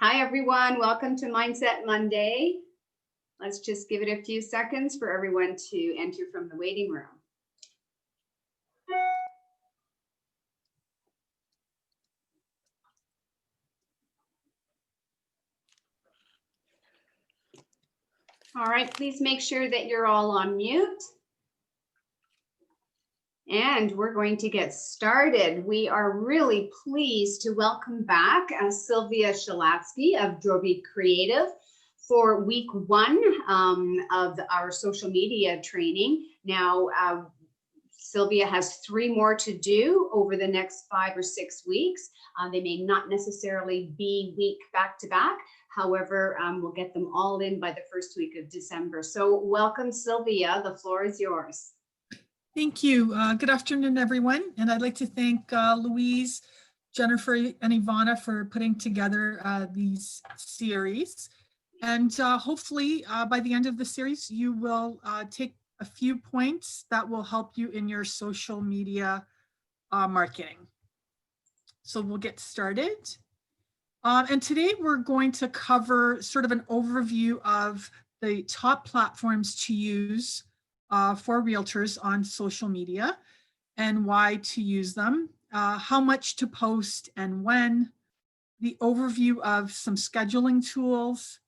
Hi, everyone. Welcome to Mindset Monday. Let's just give it a few seconds for everyone to enter from the waiting room. All right, please make sure that you're all on mute. And we're going to get started. We are really pleased to welcome back Sylvia Shalatsky of Droby Creative for week one of our social media training. Now, Sylvia has 3 more to do over the next 5 or 6 weeks. They may not necessarily be week back to back. However, we'll get them all in by the first week of December. So welcome, Sylvia. The floor is yours. Thank you. Good afternoon, everyone. And I'd like to thank Louise, Jennifer, and Ivana for putting together these series. And hopefully by the end of the series, you will take a few points that will help you in your social media marketing. So we'll get started. And today we're going to cover sort of an overview of the top platforms to use for realtors on social media and why to use them, how much to post and when, the overview of some scheduling tools,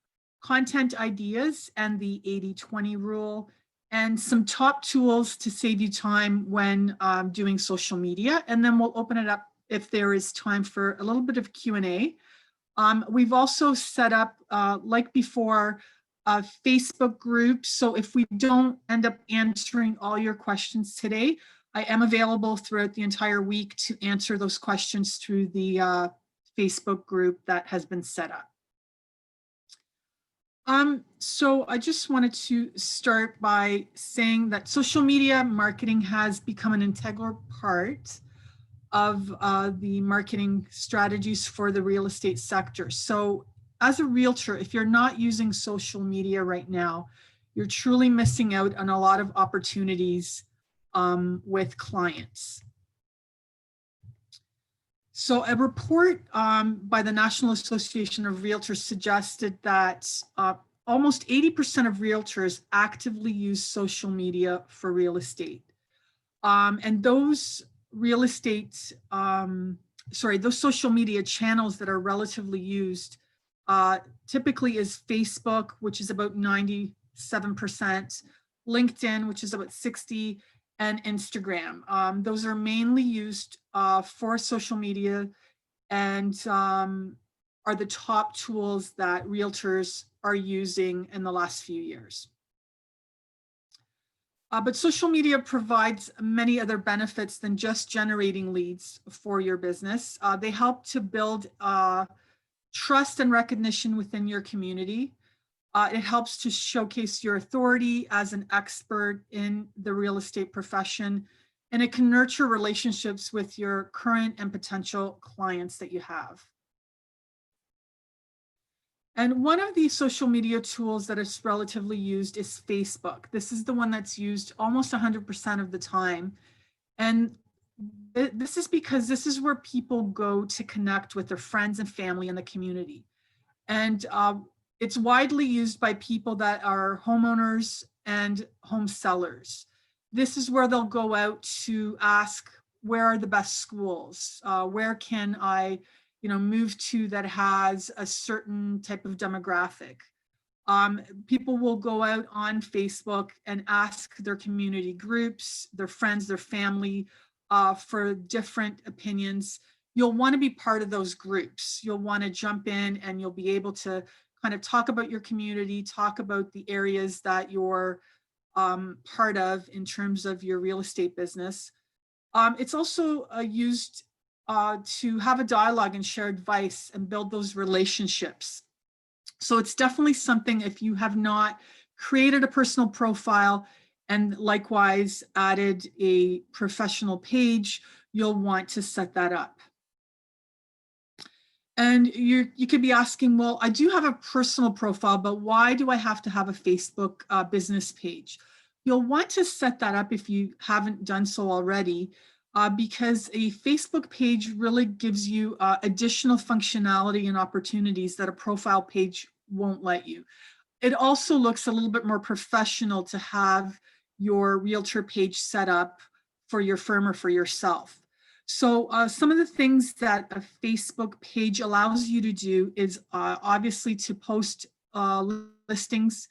content ideas and the 80-20 rule, and some top tools to save you time when doing social media. And then we'll open it up if there is time for a little bit of Q&A. We've also set up, like before, a Facebook group. So if we don't end up answering all your questions today, I am available throughout the entire week to answer those questions through the Facebook group that has been set up. So I just wanted to start by saying that social media marketing has become an integral part of the marketing strategies for the real estate sector. So as a realtor, if you're not using social media right now, you're truly missing out on a lot of opportunities with clients. So a report by the National Association of Realtors suggested that almost 80% of realtors actively use social media for real estate. And those those social media channels that are relatively used typically is Facebook, which is about 97%, LinkedIn, which is about 60%, and Instagram. Those are mainly used for social media and are the top tools that realtors are using in the last few years. But social media provides many other benefits than just generating leads for your business. They help to build trust and recognition within your community. It helps to showcase your authority as an expert in the real estate profession, and it can nurture relationships with your current and potential clients that you have. And one of the social media tools that is relatively used is Facebook. This is the one that's used almost 100% of the time. And this is because this is where people go to connect with their friends and family in the community. And it's widely used by people that are homeowners and home sellers. This is where they'll go out to ask, where are the best schools? Where can I move to that has a certain type of demographic? People will go out on Facebook and ask their community groups, their friends, their family for different opinions. You'll want to be part of those groups. You'll want to jump in and you'll be able to kind of talk about your community, talk about the areas that you're part of in terms of your real estate business. It's also used to have a dialogue and share advice and build those relationships. So it's definitely something, if you have not created a personal profile and likewise added a professional page, you'll want to set that up. And you could be asking, well, I do have a personal profile, but why do I have to have a Facebook business page? You'll want to set that up if you haven't done so already. because a Facebook page really gives you additional functionality and opportunities that a profile page won't let you. It also looks a little bit more professional to have your realtor page set up for your firm or for yourself. So some of the things that a Facebook page allows you to do is obviously to post listings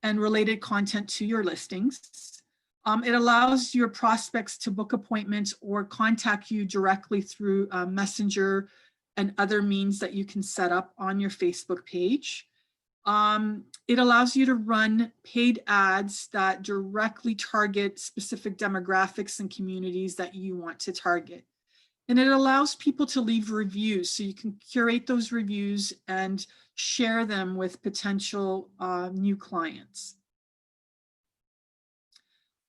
and related content to your listings. It allows your prospects to book appointments or contact you directly through Messenger and other means that you can set up on your Facebook page. It allows you to run paid ads that directly target specific demographics and communities that you want to target. And it allows people to leave reviews, so you can curate those reviews and share them with potential new clients.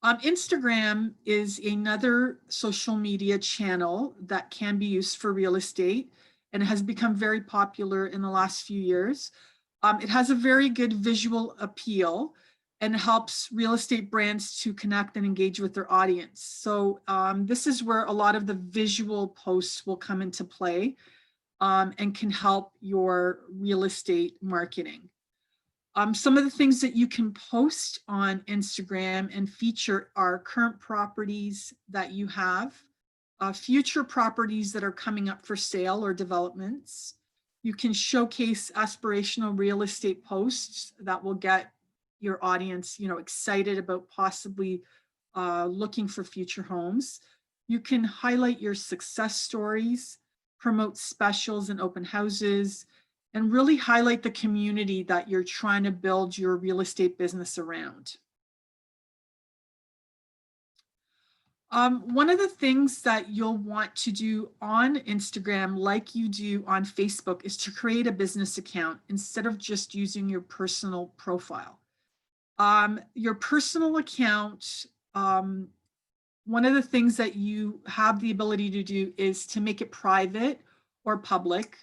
Instagram is another social media channel that can be used for real estate and has become very popular in the last few years. It has a very good visual appeal and helps real estate brands to connect and engage with their audience. So this is where a lot of the visual posts will come into play and can help your real estate marketing. Some of the things that you can post on Instagram and feature are current properties that you have, future properties that are coming up for sale or developments. You can showcase aspirational real estate posts that will get your audience, excited about possibly looking for future homes. You can highlight your success stories, promote specials and open houses, and really highlight the community that you're trying to build your real estate business around. One of the things that you'll want to do on Instagram, like you do on Facebook, is to create a business account instead of just using your personal profile. Your personal account, one of the things that you have the ability to do is to make it private or public.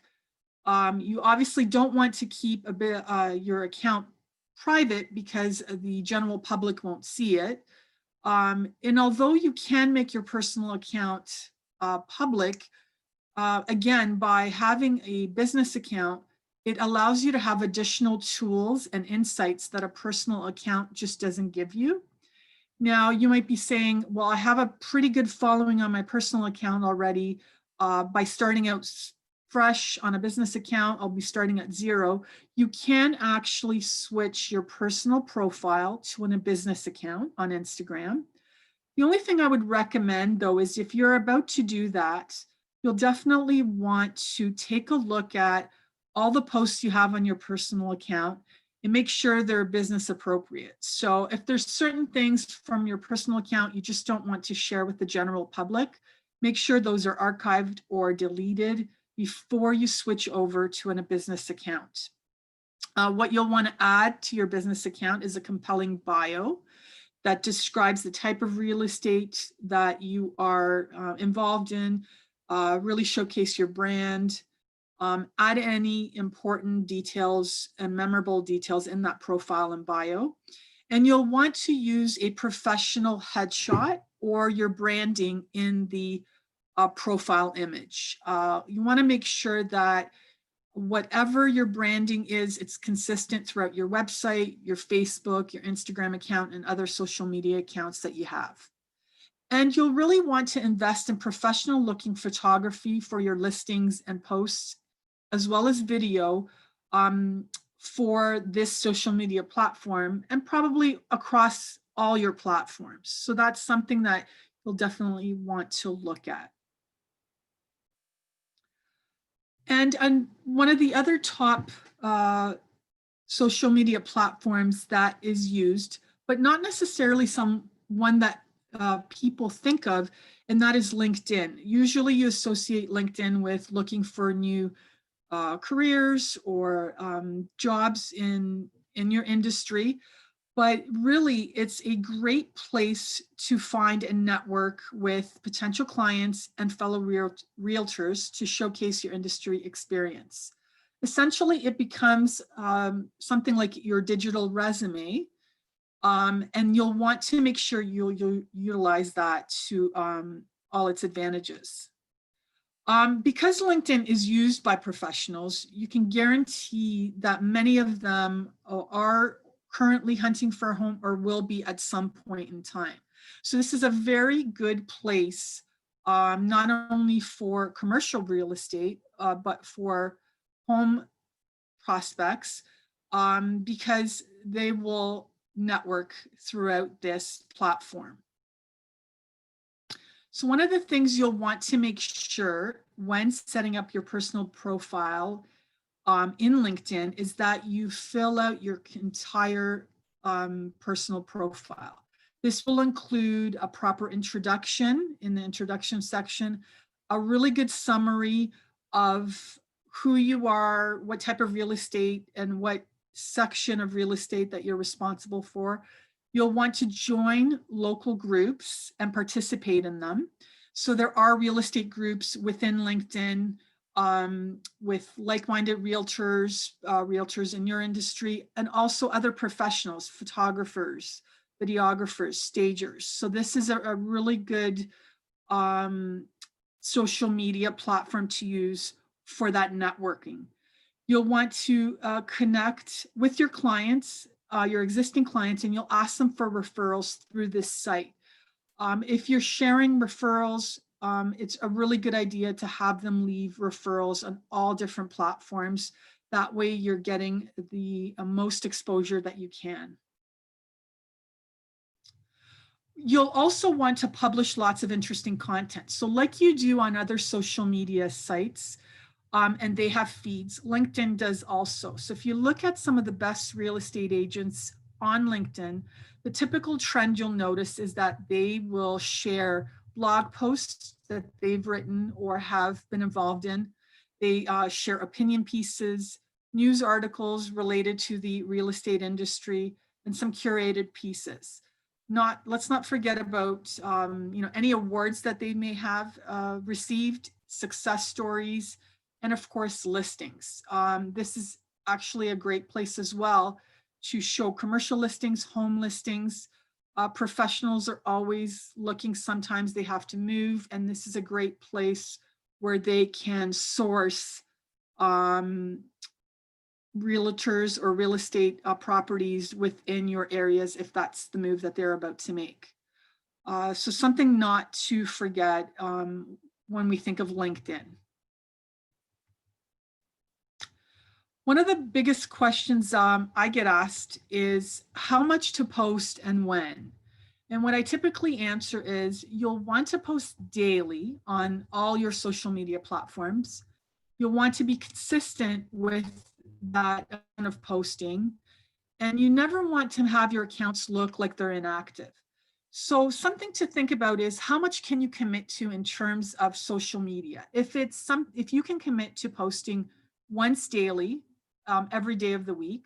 You obviously don't want to keep your account private because the general public won't see it. And although you can make your personal account public, again, by having a business account, it allows you to have additional tools and insights that a personal account just doesn't give you. Now, you might be saying, well, I have a pretty good following on my personal account already. By starting out fresh on a business account, I'll be starting at zero. You can actually switch your personal profile to a business account on Instagram. The only thing I would recommend, though, is if you're about to do that, you'll definitely want to take a look at all the posts you have on your personal account and make sure they're business appropriate. So if there's certain things from your personal account you just don't want to share with the general public, make sure those are archived or deleted before you switch over to a business account. What you'll want to add to your business account is a compelling bio that describes the type of real estate that you are involved in, really showcase your brand, add any important details and memorable details in that profile and bio. And you'll want to use a professional headshot or your branding in the profile image. You want to make sure that whatever your branding is, it's consistent throughout your website, your Facebook, your Instagram account, and other social media accounts that you have. And you'll really want to invest in professional looking photography for your listings and posts, as well as video for this social media platform and probably across all your platforms. So that's something that you'll definitely want to look at. And one of the other top social media platforms that is used, but not necessarily one that people think of, and that is LinkedIn. Usually you associate LinkedIn with looking for new careers or jobs in your industry. But really, it's a great place to find and network with potential clients and fellow realtors to showcase your industry experience. Essentially, it becomes something like your digital resume, and you'll want to make sure you'll utilize that to all its advantages. Because LinkedIn is used by professionals, you can guarantee that many of them are currently hunting for a home or will be at some point in time. So this is a very good place, not only for commercial real estate, but for home prospects, because they will network throughout this platform. So one of the things you'll want to make sure when setting up your personal profile in LinkedIn is that you fill out your entire personal profile. This will include a proper introduction in the introduction section, a really good summary of who you are, what type of real estate, and what section of real estate that you're responsible for. You'll want to join local groups and participate in them. So there are real estate groups within LinkedIn with like-minded realtors, realtors in your industry, and also other professionals, photographers, videographers, stagers. So this is a really good social media platform to use for that networking. You'll want to connect with your clients, your existing clients, and you'll ask them for referrals through this site. If you're sharing referrals, it's a really good idea to have them leave referrals on all different platforms. That way you're getting the most exposure that you can. You'll also want to publish lots of interesting content. So like you do on other social media sites, and they have feeds, LinkedIn does also. So if you look at some of the best real estate agents on LinkedIn, the typical trend you'll notice is that they will share blog posts that they've written or have been involved in. They share opinion pieces, news articles related to the real estate industry, and some curated pieces. Let's not forget about any awards that they may have received, success stories, and of course listings. This is actually a great place as well to show commercial listings, home listings. Professionals are always looking, sometimes they have to move, and this is a great place where they can source realtors or real estate properties within your areas if that's the move that they're about to make. So something not to forget when we think of LinkedIn. One of the biggest questions I get asked is how much to post and when. And what I typically answer is you'll want to post daily on all your social media platforms. You'll want to be consistent with that kind of posting. And you never want to have your accounts look like they're inactive. So something to think about is how much can you commit to in terms of social media? If you can commit to posting once daily, every day of the week,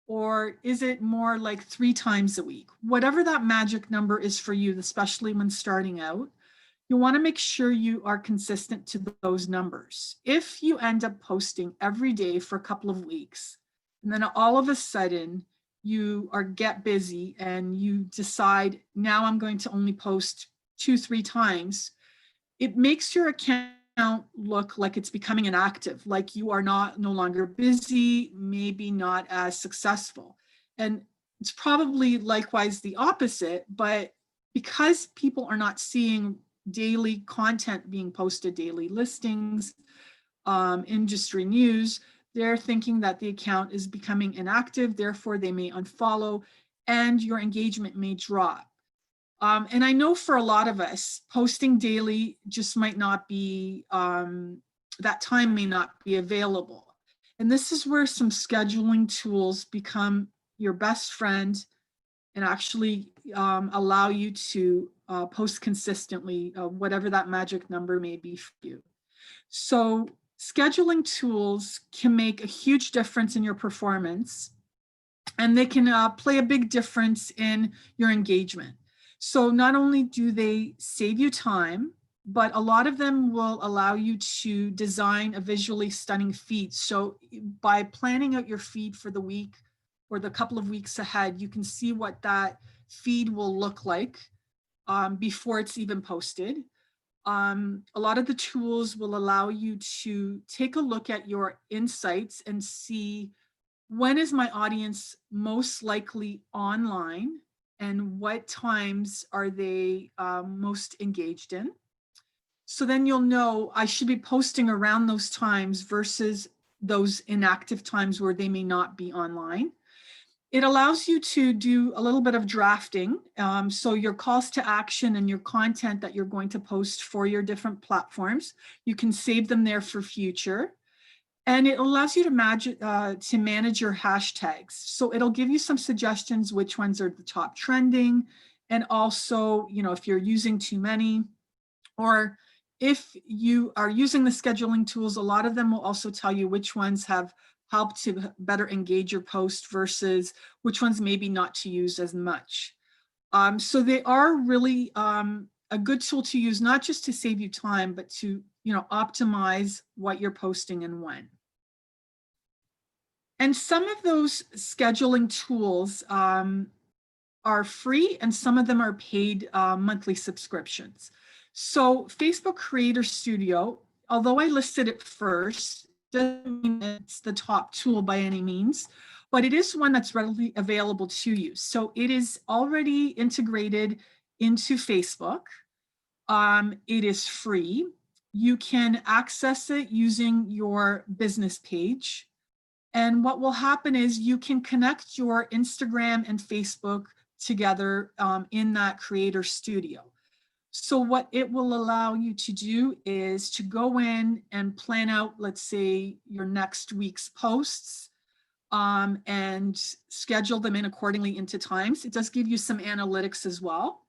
or is it more like 3 times a week? Whatever that magic number is for you, especially when starting out, you want to make sure you are consistent to those numbers. If you end up posting every day for a couple of weeks, and then all of a sudden you get busy and you decide, now I'm going to only post 2-3 times, it makes your account look like it's becoming inactive, like you are no longer busy, maybe not as successful. And it's probably likewise the opposite, but because people are not seeing daily content being posted, daily listings, industry news, they're thinking that the account is becoming inactive, therefore they may unfollow and your engagement may drop. And I know for a lot of us, posting daily just might not be, that time may not be available. And this is where some scheduling tools become your best friend and actually allow you to post consistently, whatever that magic number may be for you. So scheduling tools can make a huge difference in your performance, and they can play a big difference in your engagement. So not only do they save you time, but a lot of them will allow you to design a visually stunning feed. So by planning out your feed for the week or the couple of weeks ahead, you can see what that feed will look like before it's even posted. A lot of the tools will allow you to take a look at your insights and see when is my audience most likely online and what times are they most engaged in. So then you'll know I should be posting around those times versus those inactive times where they may not be online. It allows you to do a little bit of drafting. So your calls to action and your content that you're going to post for your different platforms, you can save them there for future. And it allows you to manage your hashtags. So it'll give you some suggestions, which ones are the top trending. And also, if you're using too many, or if you are using the scheduling tools, a lot of them will also tell you which ones have helped to better engage your post versus which ones maybe not to use as much. So they are really a good tool to use, not just to save you time, but to optimize what you're posting and when. And some of those scheduling tools are free and some of them are paid monthly subscriptions. So Facebook Creator Studio, although I listed it first, doesn't mean it's the top tool by any means, but it is one that's readily available to you. So it is already integrated into Facebook. It is free. You can access it using your business page. And what will happen is you can connect your Instagram and Facebook together in that Creator Studio. So what it will allow you to do is to go in and plan out, let's say, your next week's posts and schedule them in accordingly into times. It does give you some analytics as well.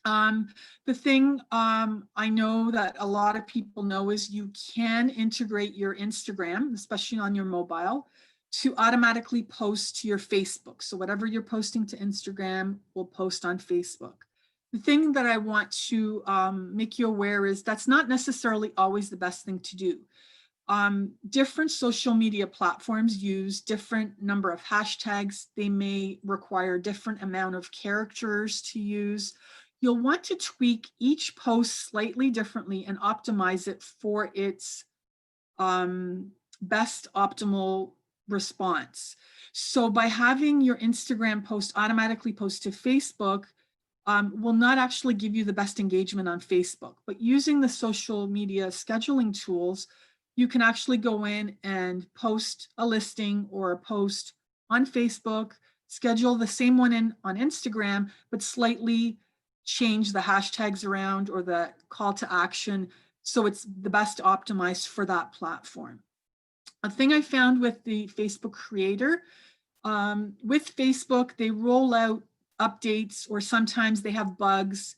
The thing I know that a lot of people know is you can integrate your Instagram, especially on your mobile, to automatically post to your Facebook. So whatever you're posting to Instagram will post on Facebook. The thing that I want to make you aware is that's not necessarily always the best thing to do. Different social media platforms use different number of hashtags. They may require different amount of characters to use. You'll want to tweak each post slightly differently and optimize it for its best optimal response. So by having your Instagram post automatically post to Facebook will not actually give you the best engagement on Facebook, but using the social media scheduling tools, you can actually go in and post a listing or a post on Facebook, schedule the same one in on Instagram, but slightly change the hashtags around or the call to action so it's the best optimized for that platform. A thing I found with the Facebook Creator, with Facebook, they roll out updates or sometimes they have bugs.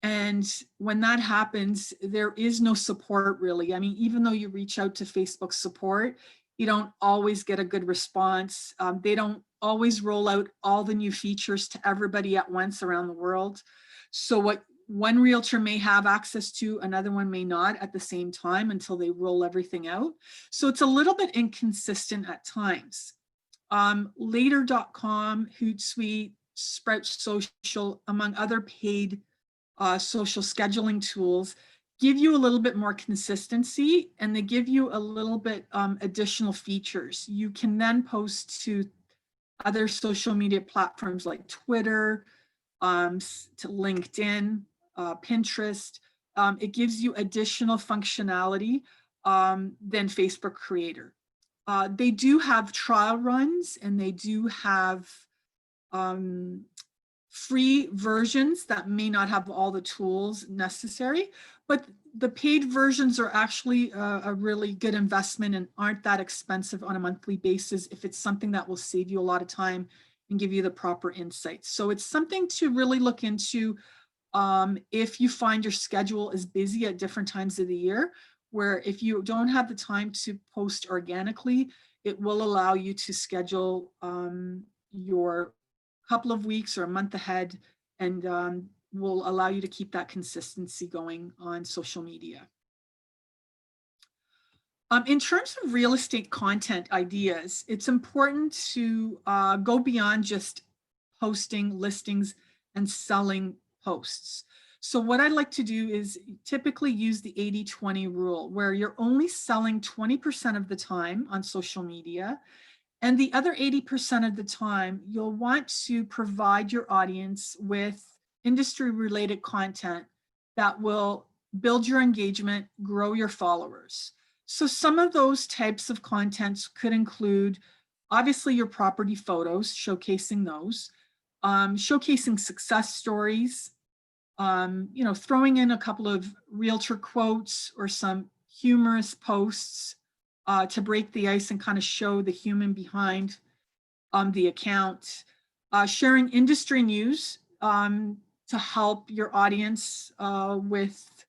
And when that happens, there is no support really. I mean, even though you reach out to Facebook support, you don't always get a good response. They don't always roll out all the new features to everybody at once around the world. So what one realtor may have access to, another one may not at the same time until they roll everything out. So it's a little bit inconsistent at times. Later.com, Hootsuite, Sprout Social, among other paid social scheduling tools, give you a little bit more consistency and they give you a little bit additional features. You can then post to other social media platforms like Twitter, to LinkedIn, Pinterest. It gives you additional functionality than Facebook Creator. They do have trial runs and they do have free versions that may not have all the tools necessary, but the paid versions are actually a really good investment and aren't that expensive on a monthly basis if it's something that will save you a lot of time and give you the proper insights. So it's something to really look into if you find your schedule is busy at different times of the year, where if you don't have the time to post organically, it will allow you to schedule your couple of weeks or a month ahead and will allow you to keep that consistency going on social media. In terms of real estate content ideas, it's important to go beyond just posting listings and selling posts. So what I'd like to do is typically use the 80-20 rule, where you're only selling 20% of the time on social media. And the other 80% of the time, you'll want to provide your audience with industry-related content that will build your engagement, grow your followers. So some of those types of contents could include, obviously, your property photos, showcasing those, showcasing success stories, throwing in a couple of realtor quotes or some humorous posts to break the ice and kind of show the human behind the account, sharing industry news to help your audience with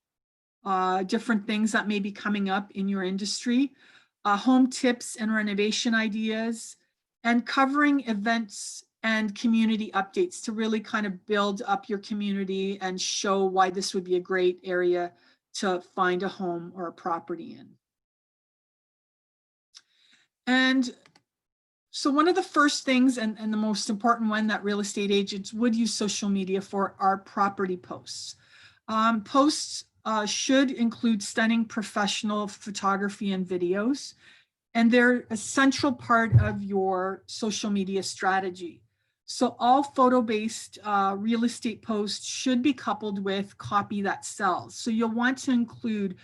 different things that may be coming up in your industry, home tips and renovation ideas, and covering events and community updates to really kind of build up your community and show why this would be a great area to find a home or a property in. And so one of the first things and the most important one that real estate agents would use social media for are property posts. Posts should include stunning professional photography and videos, and they're a central part of your social media strategy. So all photo-based real estate posts should be coupled with copy that sells. So you'll want to include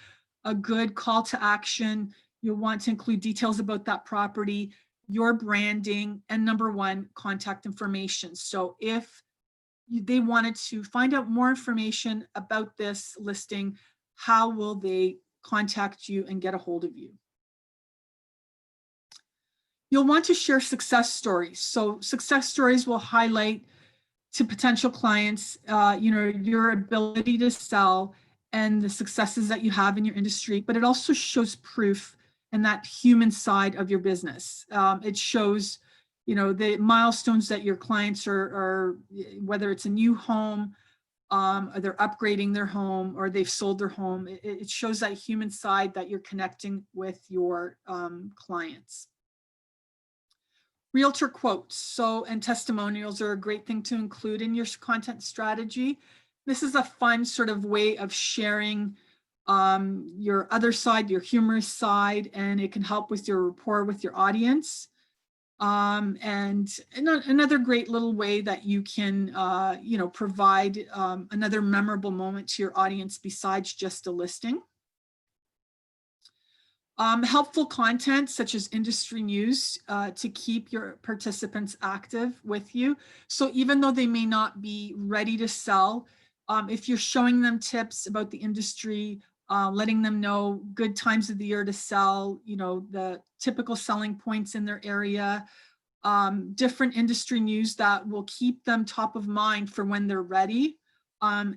a good call to action. You'll want to include details about that property, your branding, and number one, contact information. So if they wanted to find out more information about this listing, how will they contact you and get a hold of you? You'll want to share success stories. So success stories will highlight to potential clients, your ability to sell and the successes that you have in your industry, but it also shows proof and that human side of your business. It shows, the milestones that your clients are, whether it's a new home, or they're upgrading their home, or they've sold their home. It shows that human side that you're connecting with your clients. Realtor quotes and testimonials are a great thing to include in your content strategy. This is a fun sort of way of sharing your other side, your humorous side, and it can help with your rapport with your audience. And another great little way that you can, provide another memorable moment to your audience besides just a listing. Helpful content such as industry news to keep your participants active with you. So even though they may not be ready to sell, if you're showing them tips about the industry, letting them know good times of the year to sell, the typical selling points in their area, different industry news that will keep them top of mind for when they're ready,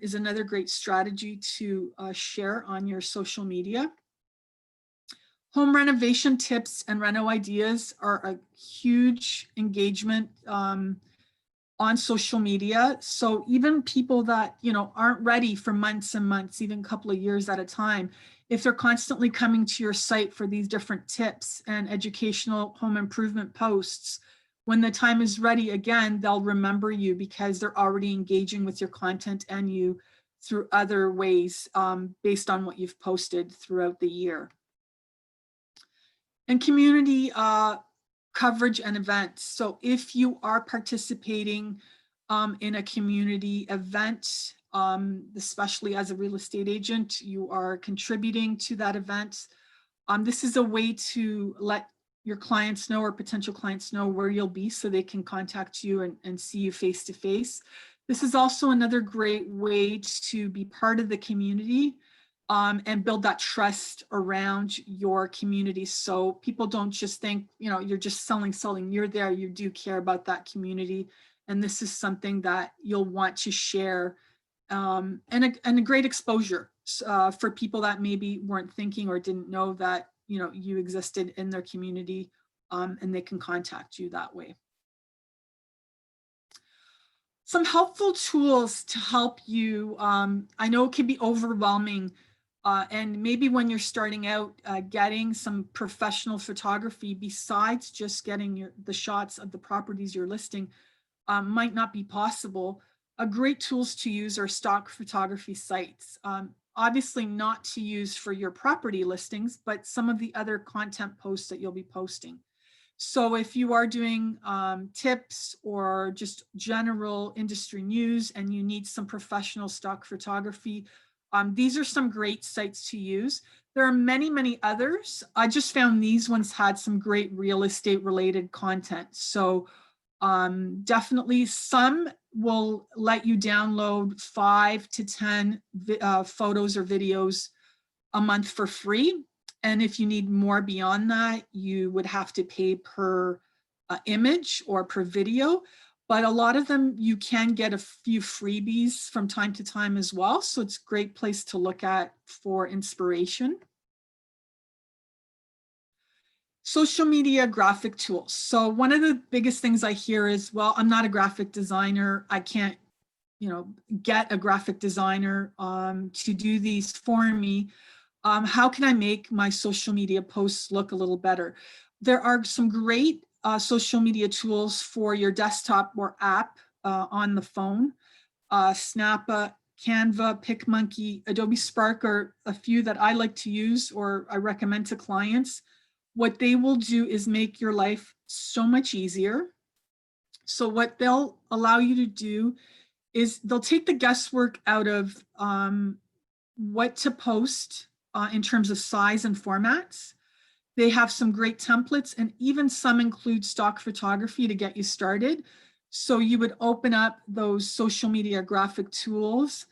is another great strategy to share on your social media. Home renovation tips and reno ideas are a huge engagement on social media. So even people that, aren't ready for months and months, even a couple of years at a time, if they're constantly coming to your site for these different tips and educational home improvement posts, when the time is ready, again, they'll remember you because they're already engaging with your content and you through other ways based on what you've posted throughout the year. And community coverage and events. So if you are participating in a community event, especially as a real estate agent, you are contributing to that event. This is a way to let your clients know or potential clients know where you'll be so they can contact you and see you face to face. This is also another great way to be part of the community and build that trust around your community. So people don't just think, you're just selling. You're there, you do care about that community. And this is something that you'll want to share and a great exposure for people that maybe weren't thinking or didn't know that, you existed in their community and they can contact you that way. Some helpful tools to help you. I know it can be overwhelming. And maybe when you're starting out, getting some professional photography besides just getting the shots of the properties you're listing might not be possible. great tools to use are stock photography sites. Obviously not to use for your property listings, but some of the other content posts that you'll be posting. So if you are doing tips or just general industry news and you need some professional stock photography, these are some great sites to use. There are many, many others. I just found these ones had some great real estate related content. So definitely some will let you download 5 to 10 photos or videos a month for free. And if you need more beyond that, you would have to pay per image or per video. But a lot of them, you can get a few freebies from time to time as well. So it's a great place to look at for inspiration. Social media graphic tools. So one of the biggest things I hear is, well, I'm not a graphic designer. I can't, get a graphic designer to do these for me. How can I make my social media posts look a little better? There are some great social media tools for your desktop or app on the phone. Snappa, Canva, PicMonkey, Adobe Spark are a few that I like to use or I recommend to clients. What they will do is make your life so much easier. So what they'll allow you to do is they'll take the guesswork out of what to post in terms of size and formats. They have some great templates and even some include stock photography to get you started. So you would open up those social media graphic tools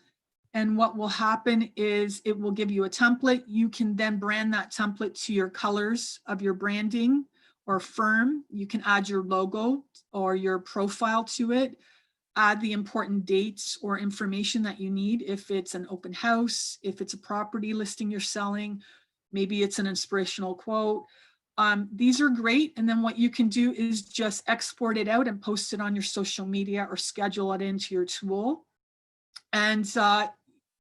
and what will happen is it will give you a template. You can then brand that template to your colors of your branding or firm. You can add your logo or your profile to it. Add the important dates or information that you need. If it's an open house, if it's a property listing you're selling, maybe it's an inspirational quote. These are great. And then what you can do is just export it out and post it on your social media or schedule it into your tool. And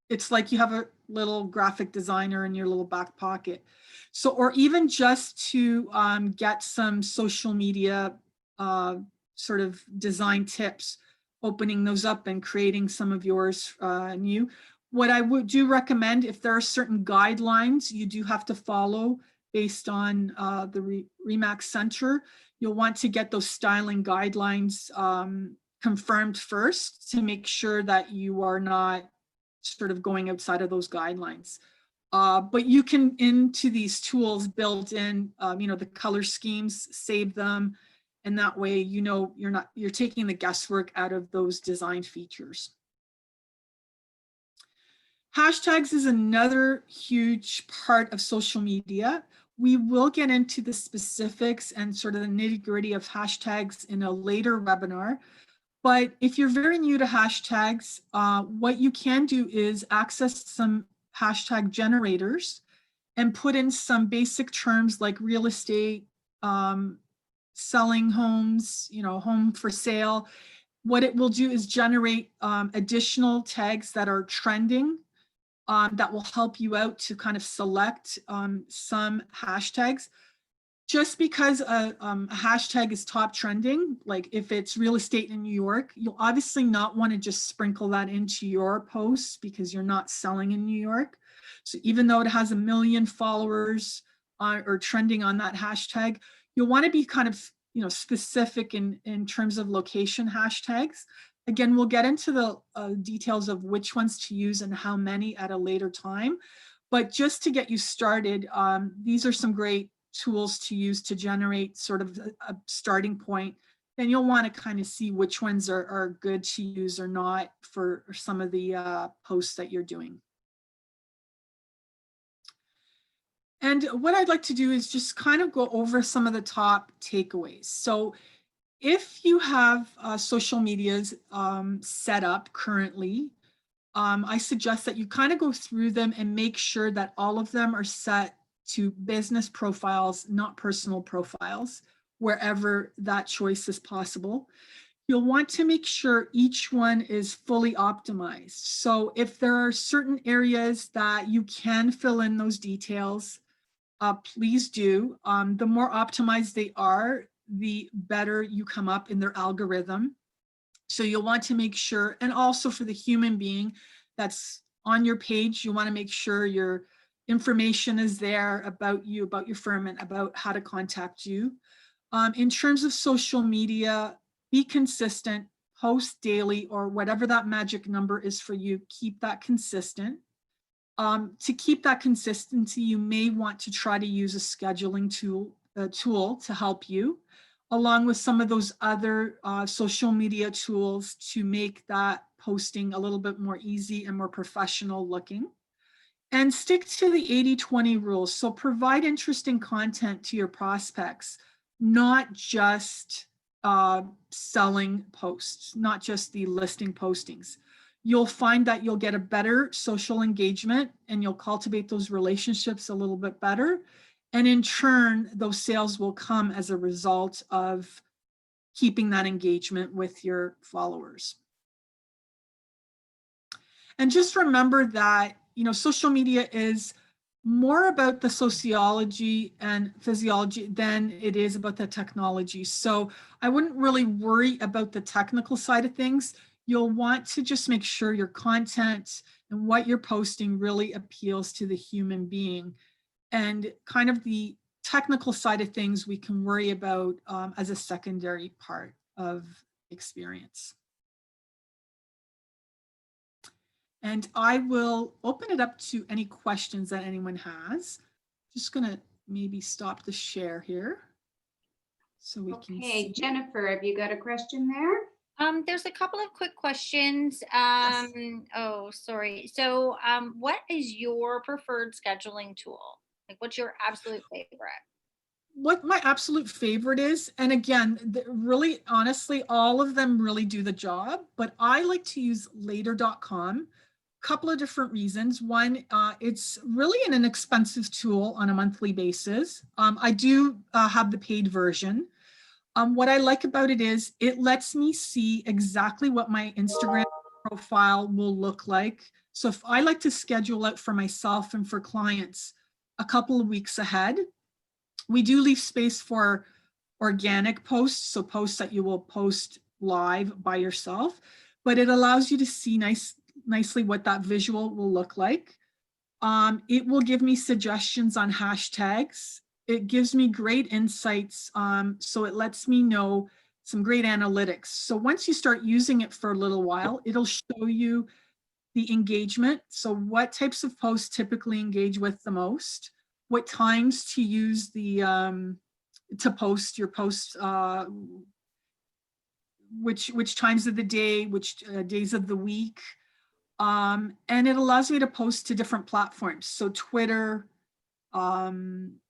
it's like you have a little graphic designer in your little back pocket. So, or even just to get some social media sort of design tips, opening those up and creating some of yours new. What I would do recommend, if there are certain guidelines you do have to follow based on the RE/MAX Center, you'll want to get those styling guidelines confirmed first to make sure that you are not sort of going outside of those guidelines. But you can, into these tools, build in, the color schemes, save them, and that way, you're taking the guesswork out of those design features. Hashtags is another huge part of social media. We will get into the specifics and sort of the nitty-gritty of hashtags in a later webinar. But if you're very new to hashtags, what you can do is access some hashtag generators and put in some basic terms like real estate, selling homes, home for sale. What it will do is generate additional tags that are trending that will help you out to kind of select some hashtags. Just because a hashtag is top trending, like if it's real estate in New York, you'll obviously not want to just sprinkle that into your posts because you're not selling in New York. So even though it has 1 million followers or trending on that hashtag, you'll want to be kind of specific in terms of location hashtags. Again, we'll get into the details of which ones to use and how many at a later time. But just to get you started, these are some great tools to use to generate sort of a starting point. Then you'll want to kind of see which ones are good to use or not for some of the posts that you're doing. And what I'd like to do is just kind of go over some of the top takeaways. So if you have social medias set up currently, I suggest that you kind of go through them and make sure that all of them are set to business profiles, not personal profiles, wherever that choice is possible. You'll want to make sure each one is fully optimized. So if there are certain areas that you can fill in those details, please do. The more optimized they are, the better you come up in their algorithm. So you'll want to make sure, and also for the human being that's on your page, you want to make sure your information is there about you, about your firm, and about how to contact you. In terms of social media, be consistent, post daily, or whatever that magic number is for you, keep that consistent. To keep that consistency, you may want to try to use a scheduling tool to help you, along with some of those other social media tools to make that posting a little bit more easy and more professional looking. And stick to the 80-20 rules. So provide interesting content to your prospects, not just selling posts, not just the listing postings. You'll find that you'll get a better social engagement and you'll cultivate those relationships a little bit better. And in turn, those sales will come as a result of keeping that engagement with your followers. And just remember that, you know, social media is more about the sociology and physiology than it is about the technology. So I wouldn't really worry about the technical side of things. You'll want to just make sure your content and what you're posting really appeals to the human being. And kind of the technical side of things we can worry about as a secondary part of experience. And I will open it up to any questions that anyone has. Just gonna maybe stop the share here so we can see. Okay, Jennifer, have you got a question there? There's a couple of quick questions. Yes. Oh, sorry. So, what is your preferred scheduling tool? Like, what's your absolute favorite? What my absolute favorite is, and again, really honestly, all of them really do the job, but I like to use later.com. Couple of different reasons. One, it's really an inexpensive tool on a monthly basis. I do have the paid version. What I like about it is it lets me see exactly what my Instagram profile will look like. So if I like to schedule out for myself and for clients a couple of weeks ahead, we do leave space for organic posts, so posts that you will post live by yourself, but it allows you to see nicely what that visual will look like. It will give me suggestions on hashtags. It gives me great insights. So it lets me know some great analytics. So once you start using it for a little while, it'll show you the engagement. So what types of posts typically engage with the most, what times to use the, to post your posts, which times of the day, which days of the week. And it allows me to post to different platforms. So Twitter, Facebook,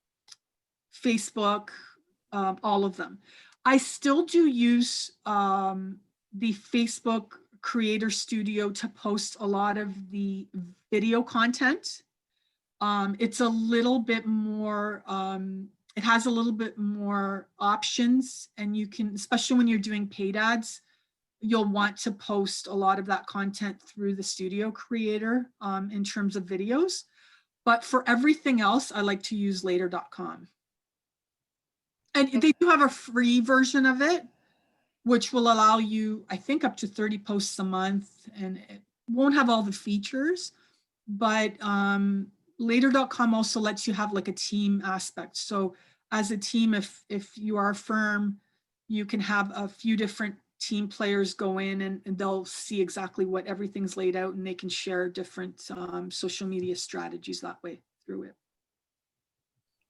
all of them. I still do use the Facebook Creator Studio to post a lot of the video content. It's a little bit more, it has a little bit more options, and you can, especially when you're doing paid ads, you'll want to post a lot of that content through the Studio Creator in terms of videos. But for everything else, I like to use later.com. And they do have a free version of it, which will allow you, I think, up to 30 posts a month, and it won't have all the features, but later.com also lets you have like a team aspect. So as a team, if you are a firm, you can have a few different team players go in and they'll see exactly what everything's laid out, and they can share different social media strategies that way through it.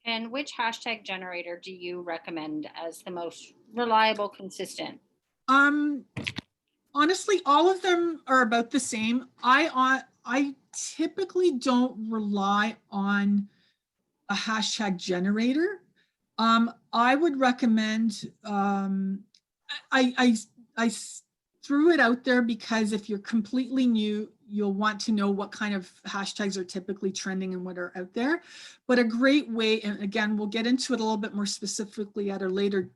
And which hashtag generator do you recommend as the most reliable, consistent? Honestly, all of them are about the same. I typically don't rely on a hashtag generator. I would recommend, I threw it out there because if you're completely new, you'll want to know what kind of hashtags are typically trending and what are out there. But a great way, and again, we'll get into it a little bit more specifically at a later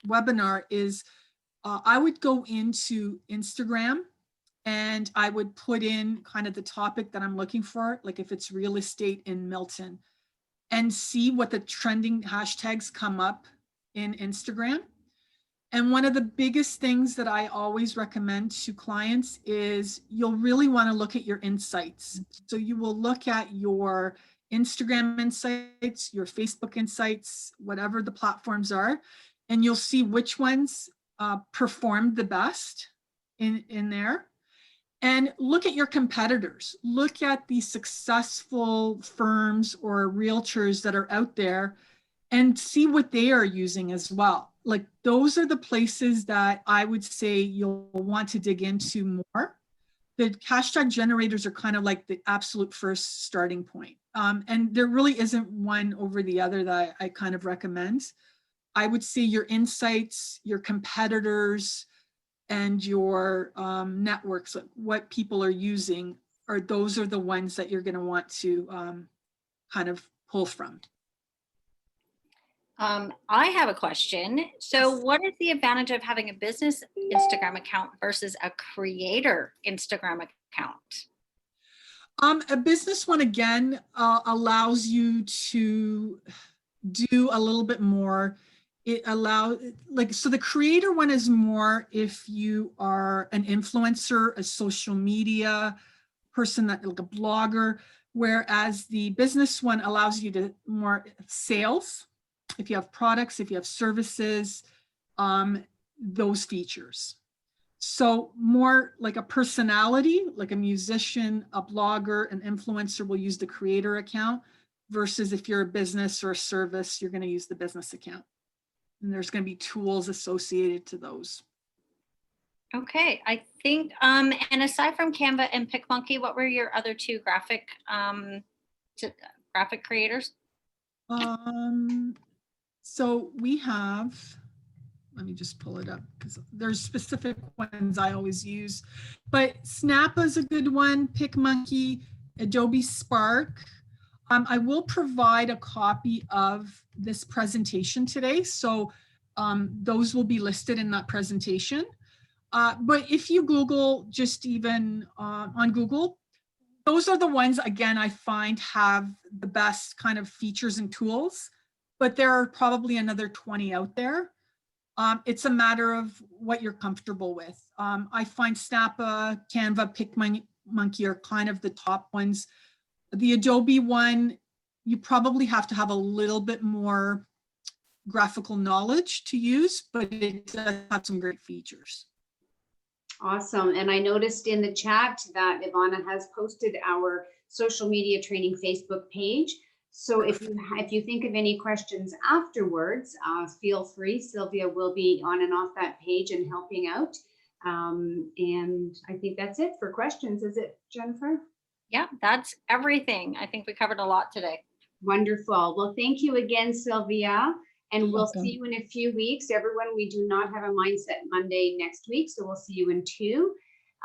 webinar, is I would go into Instagram and I would put in kind of the topic that I'm looking for, like if it's real estate in Milton, and see what the trending hashtags come up in Instagram. And one of the biggest things that I always recommend to clients is you'll really want to look at your insights. So you will look at your Instagram insights, your Facebook insights, whatever the platforms are, and you'll see which ones performed the best in there. And look at your competitors. Look at the successful firms or realtors that are out there and see what they are using as well. Like those are the places that I would say you'll want to dig into more. The hashtag generators are kind of like the absolute first starting point. And there really isn't one over the other that I kind of recommend. I would say your insights, your competitors, and your networks, like what people are using, those are the ones that you're going to want to kind of pull from. I have a question. So what is the advantage of having a business Instagram account versus a creator Instagram account? A business one, again, allows you to do a little bit more. It allows, like, so the creator one is more if you are an influencer, a social media person, that like a blogger, whereas the business one allows you to more sales, if you have products, if you have services, those features. So more like a personality, like a musician, a blogger, an influencer will use the creator account, versus if you're a business or a service, you're going to use the business account. And there's going to be tools associated to those. Okay, I think, and aside from Canva and PicMonkey, what were your other two graphic creators? So we have, let me just pull it up because there's specific ones I always use, but Snap is a good one, PicMonkey, Adobe Spark. I will provide a copy of this presentation today, so those will be listed in that presentation. But if you Google, just even on Google, those are the ones, again, I find have the best kind of features and tools, but there are probably another 20 out there. It's a matter of what you're comfortable with. I find Snap, Canva, PicMonkey are kind of the top ones. The Adobe one, you probably have to have a little bit more graphical knowledge to use, but it does have some great features. Awesome. And I noticed in the chat that Ivana has posted our social media training Facebook page. So if you think of any questions afterwards, feel free. Sylvia will be on and off that page and helping out. And I think that's it for questions. Is it, Jennifer? Yeah, that's everything. I think we covered a lot today. Wonderful. Well, thank you again, Sylvia. And we'll Welcome. see you in a few weeks. Everyone, we do not have a Mindset Monday next week, so we'll see you in 2.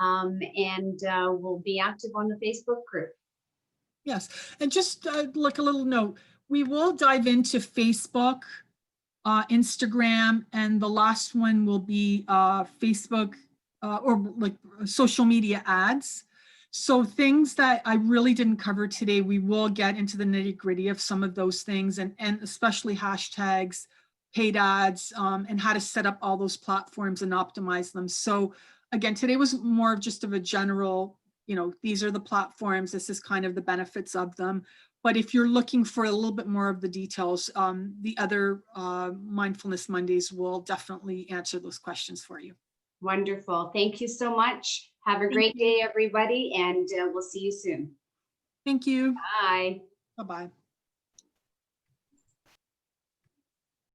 And we'll be active on the Facebook group. Yes, and just like a little note, we will dive into Facebook, Instagram, and the last one will be Facebook or like social media ads. So things that I really didn't cover today, we will get into the nitty-gritty of some of those things, and especially hashtags, paid ads, and how to set up all those platforms and optimize them. So again, today was more of just of a general, these are the platforms, this is kind of the benefits of them. But if you're looking for a little bit more of the details, the other Mindfulness Mondays will definitely answer those questions for you. Wonderful. Thank you so much. Have a great day, everybody, and we'll see you soon. Thank you. Bye. Bye-bye.